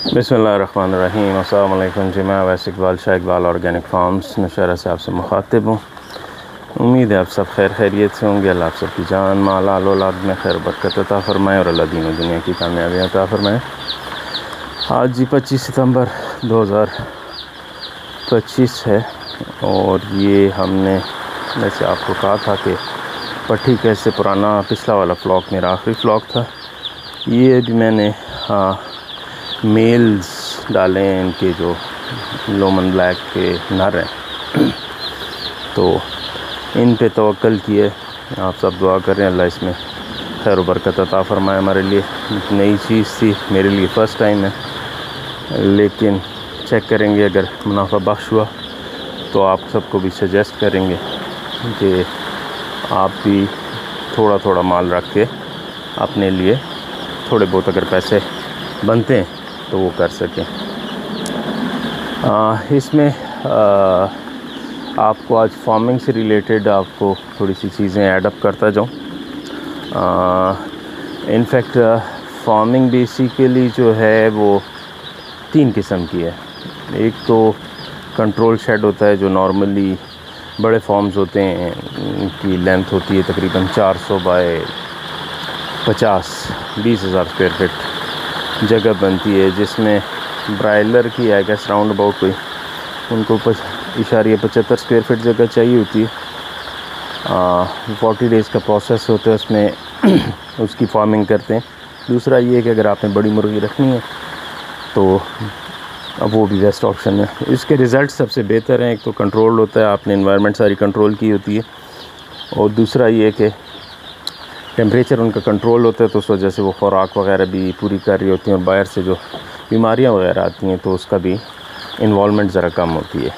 बिस्मिल्लाहिर्रहमानिर्रहीम। अस्सलाम वालेकुम जी। मैं वैस इकबाल शाह इकबाल ऑर्गेनिक फार्म्स नौशहरा से आपसे मुखातिब हूँ। उम्मीद है आप सब खैर खैरियत से होंगे। अल्लाह आप सबकी जान माल आल औलाद में खैर बरकत अता फ़रमाए और अल्लाह दीन दुनिया की कामयाबियाँ अता फ़रमाए। आज जी 25 सितंबर 2025 है और ये हमने जैसे आपको कहा था कि पट्टी कैसे पुराना पिछला वाला फ्लॉक मेरा आखिरी फ्लॉक था। ये भी मैंने मेल्स डाले हैं, इनके जो लोमन ब्लैक के नर हैं तो इन पे तवक्ल किए। आप सब दुआ कर रहे हैं अल्लाह इसमें खैर व बरकत अता फ़रमाए। हमारे लिए नई चीज़ थी, मेरे लिए फ़र्स्ट टाइम है, लेकिन चेक करेंगे अगर मुनाफा बख्श हुआ तो आप सबको भी सजेस्ट करेंगे कि आप भी थोड़ा थोड़ा माल रख के अपने लिए थोड़े बहुत अगर पैसे बनते हैं तो वो कर सकें। इसमें आपको आज फार्मिंग से रिलेटेड आपको थोड़ी सी चीज़ें ऐडअप करता जाऊँ। इनफैक्ट फार्मिंग बेसिकली जो है वो 3 किस्म की है। एक तो कंट्रोल शेड होता है जो नॉर्मली बड़े फॉर्म्स होते हैं, की लेंथ होती है तकरीबन 400 बाय 50 20,000 स्क्वायर फीट जगह बनती है, जिसमें ब्रायलर की आई गेस राउंड अबाउट कोई उनको 75 स्क्वायर फीट जगह चाहिए होती है। 40 डेज़ का प्रोसेस होता है उसमें उसकी फार्मिंग करते हैं। दूसरा ये कि अगर आपने बड़ी मुर्गी रखनी है तो अब वो भी बेस्ट ऑप्शन है। इसके रिज़ल्ट सबसे बेहतर हैं। एक तो कंट्रोल होता है, आपने इन्वायरमेंट सारी कंट्रोल की होती है, और दूसरा ये कि टेम्परेचर उनका कंट्रोल होता है तो उस वजह से वो खुराक वगैरह भी पूरी कर रही होती हैं, और बाहर से जो बीमारियां वगैरह आती हैं तो उसका भी इन्वॉल्वमेंट ज़रा कम होती है।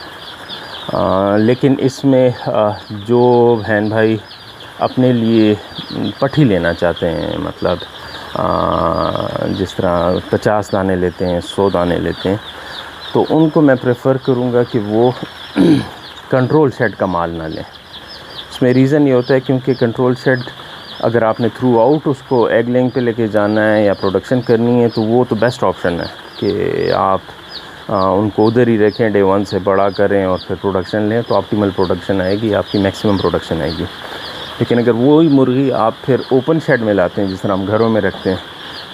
लेकिन इसमें जो बहन भाई अपने लिए पट्टी लेना चाहते हैं, मतलब जिस तरह 50 दाने लेते हैं, 100 दाने लेते हैं, तो उनको मैं प्रेफर करूँगा कि वो कंट्रोल शेड का माल ना लें। इसमें रीज़न ये होता है क्योंकि कंट्रोल शेड अगर आपने थ्रू आउट उसको एग लेइंग पे लेके जाना है या प्रोडक्शन करनी है तो वो तो बेस्ट ऑप्शन है कि आप उनको उधर ही रखें, डे 1 से बड़ा करें और फिर प्रोडक्शन लें तो ऑप्टिमल प्रोडक्शन आएगी, आपकी मैक्सिमम प्रोडक्शन आएगी। लेकिन अगर वही मुर्गी आप फिर ओपन शेड में लाते हैं जिस तरह हम घरों में रखते हैं,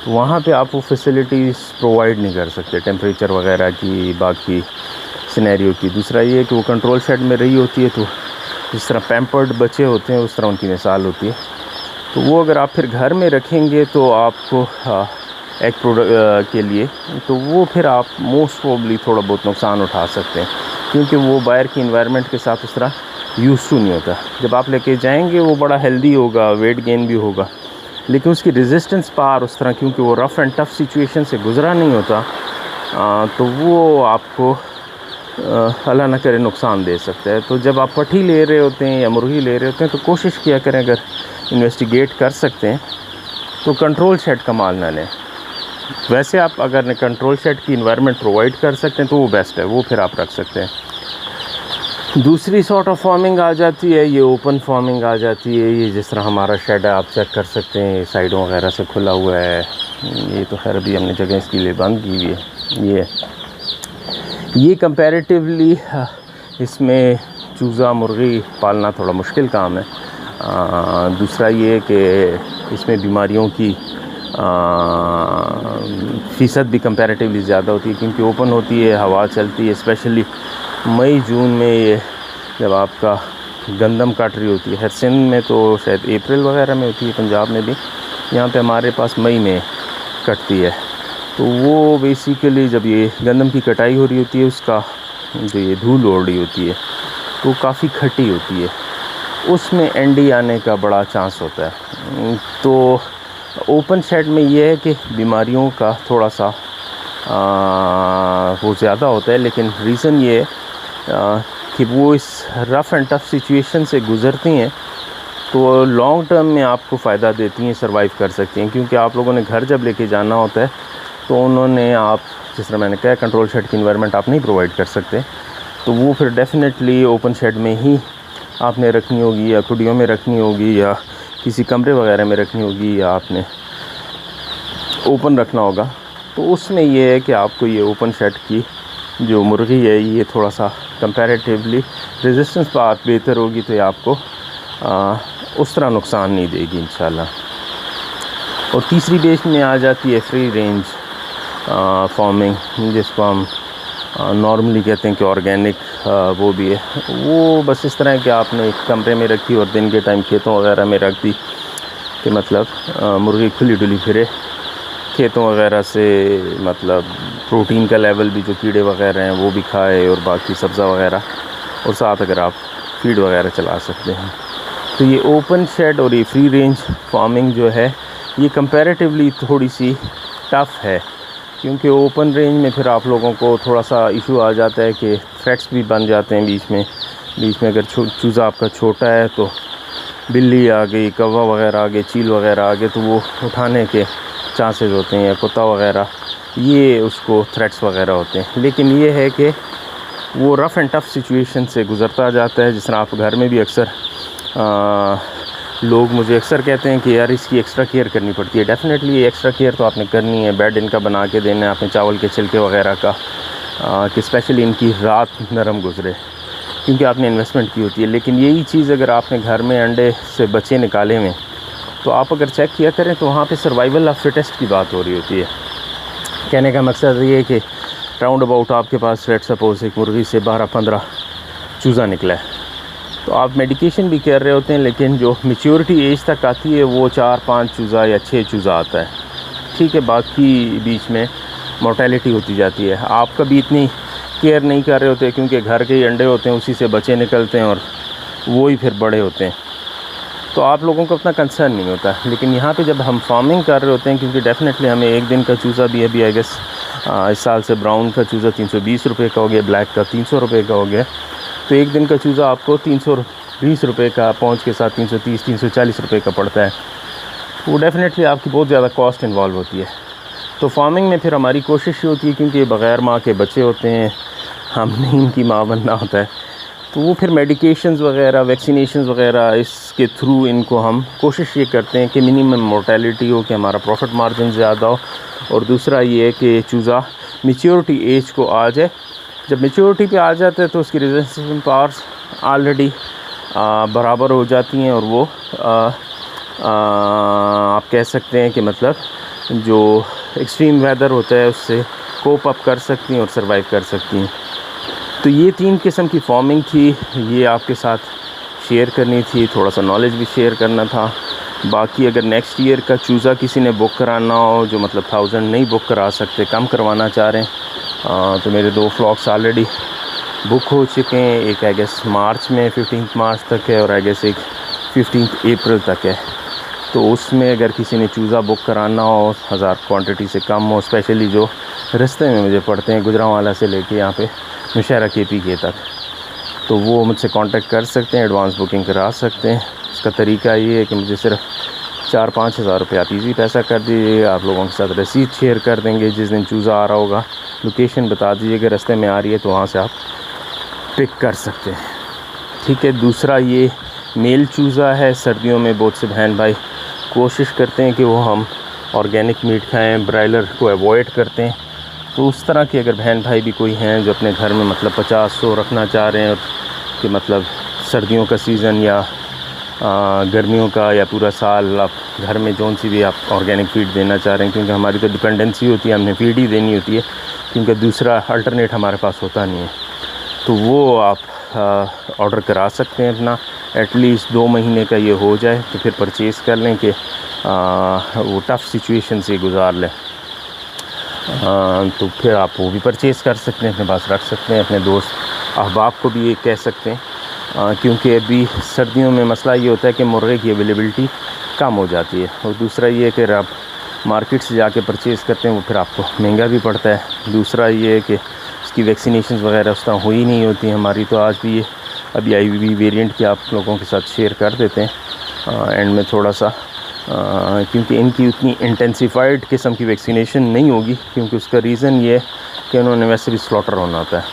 तो वहाँ पे आप वो फैसिलिटीज़ प्रोवाइड नहीं कर सकते, टेम्परेचर वगैरह की, बाकी सिनेरियो की। दूसरा ये है कि वो कंट्रोल शेड में रही होती है तो जिस तरह पैम्पर्ड बच्चे होते हैं उस तरह उनकी मिसाल होती है। तो वो अगर आप फिर घर में रखेंगे तो आपको एग प्रोडक्ट के लिए तो वो फिर आप मोस्ट प्रोबेबली थोड़ा बहुत नुकसान उठा सकते हैं, क्योंकि वो बाहर की इन्वायरमेंट के साथ उस तरह यूज़ टू नहीं होता। जब आप लेके जाएंगे वो बड़ा हेल्दी होगा, वेट गेन भी होगा, लेकिन उसकी रेजिस्टेंस पावर उस तरह, क्योंकि वो रफ़ एंड टफ़ सिचुएशन से गुज़रा नहीं होता, तो वो आपको अल्लाह ना करे नुकसान दे सकता है। तो जब आप पट्टी ले रहे होते हैं या मुर्गी ले रहे होते हैं तो कोशिश किया करें, अगर इन्वेस्टिगेट कर सकते हैं तो कंट्रोल शेड का माल ना लें। वैसे आप अगर कंट्रोल शेड की इन्वायरमेंट प्रोवाइड कर सकते हैं तो वो बेस्ट है, वो फिर आप रख सकते हैं। दूसरी सॉर्ट ऑफ फार्मिंग आ जाती है, ये ओपन फार्मिंग आ जाती है। ये जिस तरह हमारा शेड है आप चेक कर सकते हैं, साइडों वगैरह से खुला हुआ है। ये तो खैर अभी हमने जगह इसके लिए बंद की हुई है। ये कंपैरेटिवली इसमें चूज़ा मुर्गी पालना थोड़ा मुश्किल काम है। दूसरा ये कि इसमें बीमारियों की फ़ीसद भी कंपैरेटिवली ज़्यादा होती है, क्योंकि ओपन होती है, हवा चलती है। स्पेशली मई जून में ये जब आपका गंदम काट रही होती है, हर सिंध में तो शायद अप्रैल वगैरह में होती है, पंजाब में भी, यहाँ पे हमारे पास मई में कटती है। तो वो बेसिकली जब ये गंदम की कटाई हो रही होती है, उसका जो ये धूल ओढ़ रही होती है तो काफ़ी खट्टी होती है, उसमें एंडी आने का बड़ा चांस होता है। तो ओपन शेड में ये है कि बीमारियों का थोड़ा सा वो ज़्यादा होता है, लेकिन रीज़न ये है कि वो इस रफ़ एंड टफ़ सिचुएशन से गुज़रती हैं तो लॉन्ग टर्म में आपको फ़ायदा देती हैं, सर्वाइव कर सकती हैं। क्योंकि आप लोगों ने घर जब लेके जाना होता है तो उन्होंने, आप जिस तरह मैंने कहा, कंट्रोल शेड की इन्वायरमेंट आप नहीं प्रोवाइड कर सकते, तो वो फिर डेफिनेटली ओपन शेड में ही आपने रखनी होगी, या कुडियों में रखनी होगी, या किसी कमरे वगैरह में रखनी होगी, या आपने ओपन रखना होगा। तो उसमें ये है कि आपको ये ओपन शेड की जो मुर्गी है ये थोड़ा सा कंपैरेटिवली रेजिस्टेंस पावर बेहतर होगी, तो ये आपको उस तरह नुकसान नहीं देगी इंशाल्लाह। और तीसरी बेस में आ जाती है फ्री रेंज फार्मिंग, जिसको हम नॉर्मली कहते हैं कि ऑर्गेनिक। वो भी है, वो बस इस तरह है कि आपने एक कमरे में रखी और दिन के टाइम खेतों वगैरह में रख दी कि मतलब मुर्गी खुली डुली फिरे खेतों वगैरह से, मतलब प्रोटीन का लेवल भी जो कीड़े वगैरह हैं वो भी खाए और बाकी सब्ज़ा वगैरह, और साथ अगर आप फीड वगैरह चला सकते हैं। तो ये ओपन शेड और ये फ्री रेंज फार्मिंग जो है ये कंपैरेटिवली थोड़ी सी टफ़ है, क्योंकि ओपन रेंज में फिर आप लोगों को थोड़ा सा इशू आ जाता है कि थ्रेट्स भी बन जाते हैं बीच में अगर चूज़ा आपका छोटा है तो बिल्ली आ गई, कौवा वगैरह आ गए, चील वगैरह आ गए, तो वो उठाने के चांसेस होते हैं, या कुत्ता वगैरह, ये उसको थ्रेट्स वगैरह होते हैं। लेकिन ये है कि वो रफ़ एंड टफ़ सिचुएशन से गुज़रता जाता है। जिस तरह आप घर में भी अक्सर लोग मुझे अक्सर कहते हैं कि यार इसकी एक्स्ट्रा केयर करनी पड़ती है। डेफ़िनेटली एक्स्ट्रा केयर तो आपने करनी है, बेड इनका बना के देना है आपने चावल के छिलके वगैरह का, कि स्पेशली इनकी रात नरम गुजरे, क्योंकि आपने इन्वेस्टमेंट की होती है। लेकिन यही चीज़ अगर आपने घर में अंडे से बच्चे निकाले हुए, तो आप अगर चेक किया करें तो वहाँ पे सर्वाइवल ऑफ फिटेस्ट की बात हो रही होती है। कहने का मकसद ये है कि राउंड अबाउट आपके पास लेट्स सपोज एक मुर्गी से 12-15 चूज़ा निकला है, तो आप मेडिकेशन भी कर रहे होते हैं, लेकिन जो मैच्योरिटी एज तक आती है वो 4-5 चूज़ा या 6 चूज़ा आता है, ठीक है। बाकी बीच में मोर्टेलिटी होती जाती है। आप कभी इतनी केयर नहीं कर रहे होते, क्योंकि घर के ही अंडे होते हैं, उसी से बच्चे निकलते हैं और वो ही फिर बड़े होते हैं, तो आप लोगों को उतना कंसर्न नहीं होता। लेकिन यहाँ पे जब हम फार्मिंग कर रहे होते हैं, क्योंकि डेफ़िनेटली हमें एक दिन का चूज़ा भी अभी आई गेस इस साल से ब्राउन का चूज़ा 320 रुपये का हो गया, ब्लैक का 300 रुपये का हो गया, तो एक दिन का चूज़ा आपको 320 रुपये का पहुँच के साथ 330-340 रुपये का पड़ता है। वो डेफ़िनेटली आपकी बहुत ज़्यादा कॉस्ट इन्वॉल्व होती है। तो फार्मिंग में फिर हमारी कोशिश ये होती है, क्योंकि बग़ैर माँ के बच्चे होते हैं, हमने इनकी माँ बनना होता है, तो वो फिर मेडिकेशंस वगैरह, वैक्सीनेशंस वगैरह, इसके थ्रू इनको हम कोशिश ये करते हैं कि मिनिमम मोर्टेलिटी हो, कि हमारा प्रॉफिट मार्जिन ज़्यादा हो। और दूसरा ये है कि चूज़ा मैच्योरिटी एज को आ जाए। जब मैच्योरिटी पे आ जाता है तो उसकी रेजिस्टेंस पावर्स ऑलरेडी बराबर हो जाती हैं, और वो आप कह सकते हैं कि मतलब जो एक्सट्रीम वेदर होता है उससे कोप अप कर सकती हैं और सर्वाइव कर सकती हैं। तो ये 3 किस्म की फार्मिंग थी, ये आपके साथ शेयर करनी थी, थोड़ा सा नॉलेज भी शेयर करना था। बाकी अगर नेक्स्ट ईयर का चूज़ा किसी ने बुक कराना हो, जो मतलब 1000 नहीं बुक करा सकते, कम करवाना चाह रहे हैं, तो मेरे 2 फ्लॉक्स ऑलरेडी बुक हो चुके हैं। एक आई गेस मार्च में 15 मार्च तक है, और आई गेस एक 15 अप्रैल तक है। तो उसमें अगर किसी ने चूज़ा बुक कराना हो, 1000 क्वांटिटी से कम हो, स्पेशली जो रास्ते में मुझे पड़ते हैं गुजरांवाला से लेके यहाँ पे नौशहरा KPK तक, तो वो मुझसे कांटेक्ट कर सकते हैं, एडवांस बुकिंग करा सकते हैं। उसका तरीका ये है कि मुझे सिर्फ 4-5 हज़ार रुपये आप ईज़ी पैसा कर दीजिए, आप लोगों के साथ रसीद शेयर कर देंगे। जिस दिन चूज़ा आ रहा होगा लोकेशन बता दीजिएगा, रास्ते में आ रही है तो वहाँ से आप पिक कर सकते हैं, ठीक है। दूसरा ये मेल चूज़ा है, सर्दियों में बहुत से बहन भाई कोशिश करते हैं कि वो हम ऑर्गेनिक मीट खाएं, ब्रायलर को अवॉइड करते हैं। तो उस तरह के अगर बहन भाई भी कोई हैं जो अपने घर में मतलब 50-100 रखना चाह रहे हैं, और कि मतलब सर्दियों का सीज़न या गर्मियों का या पूरा साल आप घर में जौन सी भी आप ऑर्गेनिक फीड देना चाह रहे हैं, क्योंकि हमारी तो डिपेंडेंसी होती है, हमने फीड ही देनी होती है, क्योंकि दूसरा अल्टरनेट हमारे पास होता नहीं है। तो वो आप ऑर्डर करा सकते हैं अपना, एटलीस्ट 2 महीने का ये हो जाए तो फिर परचेज़ कर लें कि वो टफ़ सिचुएशन से गुज़ार लें। तो फिर आप वो भी परचेज़ कर सकते हैं, अपने पास रख सकते हैं, अपने दोस्त अहबाब को भी ये कह सकते हैं, क्योंकि अभी सर्दियों में मसला ये होता है कि मुर्गे की अवेलेबिलिटी कम हो जाती है। और दूसरा ये कि आप मार्केट से जाके परचेज़ करते हैं वो फिर आपको महंगा भी पड़ता है। दूसरा ये है कि इसकी वैक्सीनेशन वगैरह उस तरह हुई नहीं होती हमारी, तो आज भी ये अभी IVV वेरिएंट की आप लोगों के साथ शेयर कर देते हैं एंड में थोड़ा सा, क्योंकि इनकी उतनी इंटेंसिफाइड किस्म की वैक्सीनेशन नहीं होगी, क्योंकि उसका रीज़न ये है कि उन्होंने वैसे भी स्लॉटर होना होता है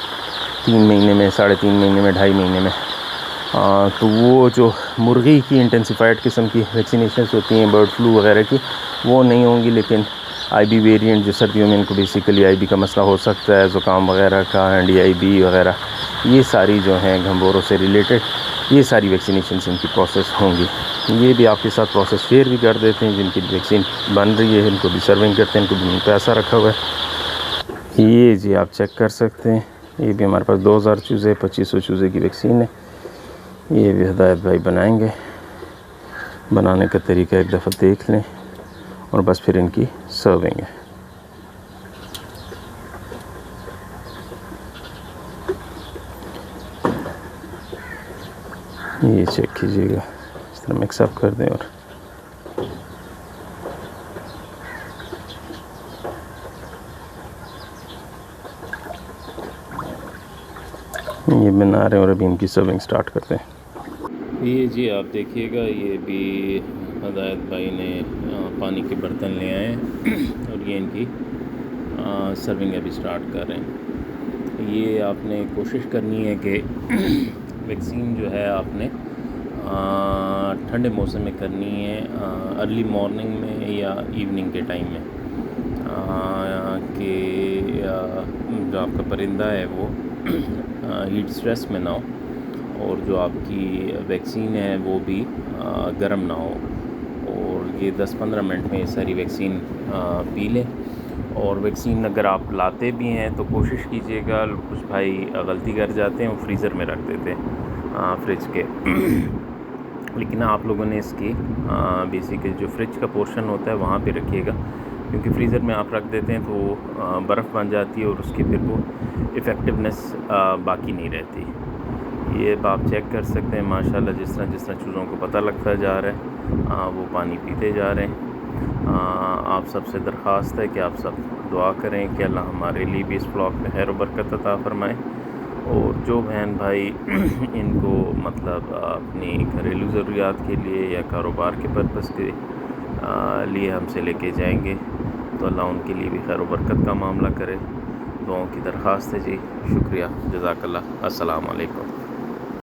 3 महीने में, 3.5 महीने में, 2.5 महीने में। तो वो जो मुर्गी की इंटेंसिफाइड किस्म की वैक्सीनेशन होती हैं बर्ड फ्लू वगैरह की, वो नहीं होंगी। लेकिन आईबी वेरिएंट जो सर्दियों में इनको बेसिकली आईबी का मसला हो सकता है, ज़ुकाम वगैरह का, एंडी वगैरह, ये सारी जो हैं घंबोरों से रिलेटेड ये सारी वैक्सीनेशन इनकी प्रोसेस होंगी। ये भी आपके साथ प्रोसेस शेयर भी कर देते हैं। जिनकी वैक्सीन बन रही है इनको भी सर्विंग करते हैं, इनको भी पैसा रखा हुआ है। ये जी आप चेक कर सकते हैं, ये भी हमारे पास 2000 चूज़े 2500 चूज़े की वैक्सीन है। ये भी हिदायत भाई बनाएंगे। बनाने का तरीका एक दफ़ा देख लें और बस फिर इनकी सर्विंग है। ये चेक कीजिएगा, इस तरह मिक्सअप कर दें और ये बना रहे हैं और अभी इनकी सर्विंग स्टार्ट करते हैं। ये जी आप देखिएगा, ये भी हिदायत भाई ने पानी के बर्तन ले आए हैं और ये इनकी सर्विंग अभी स्टार्ट कर रहे हैं। ये आपने कोशिश करनी है कि वैक्सीन जो है आपने ठंडे मौसम में करनी है, अर्ली मॉर्निंग में या इवनिंग के टाइम में, कि जो आपका परिंदा है वो हीट स्ट्रेस में ना हो और जो आपकी वैक्सीन है वो भी गर्म ना हो। और ये 10-15 मिनट में ये सारी वैक्सीन पी लें। और वैक्सीन अगर आप लाते भी हैं तो कोशिश कीजिएगा, कुछ भाई गलती कर जाते हैं वो फ्रीज़र में रख देते हैं फ्रिज के लेकिन आप लोगों ने इसकी बेसिकली जो फ्रिज का पोर्शन होता है वहाँ पे रखिएगा, क्योंकि फ्रीज़र में आप रख देते हैं तो बर्फ़ बन जाती है और उसकी फिर वो इफ़ेक्टिवनेस बाकी नहीं रहती। ये आप चेक कर सकते हैं माशाल्लाह, जिस तरह चूज़ों को पता लगता जा रहा है वो पानी पीते जा रहे हैं। आप सबसे दरख्वास्त है कि आप सब दुआ करें कि अल्लाह हमारे लिए भी इस ब्लॉग में खैर व बरकत अता फ़रमाए। और जो बहन भाई इनको मतलब अपनी घरेलू ज़रूरियात के लिए या कारोबार के पर्पज़ के लिए हमसे लेके जाएंगे तो अल्लाह उनके लिए भी खैर व बरकत का मामला करे। दुआओं की दरख्वास्त है जी। शुक्रिया, जज़ाकल्लाह, अस्सलाम वालेकुम।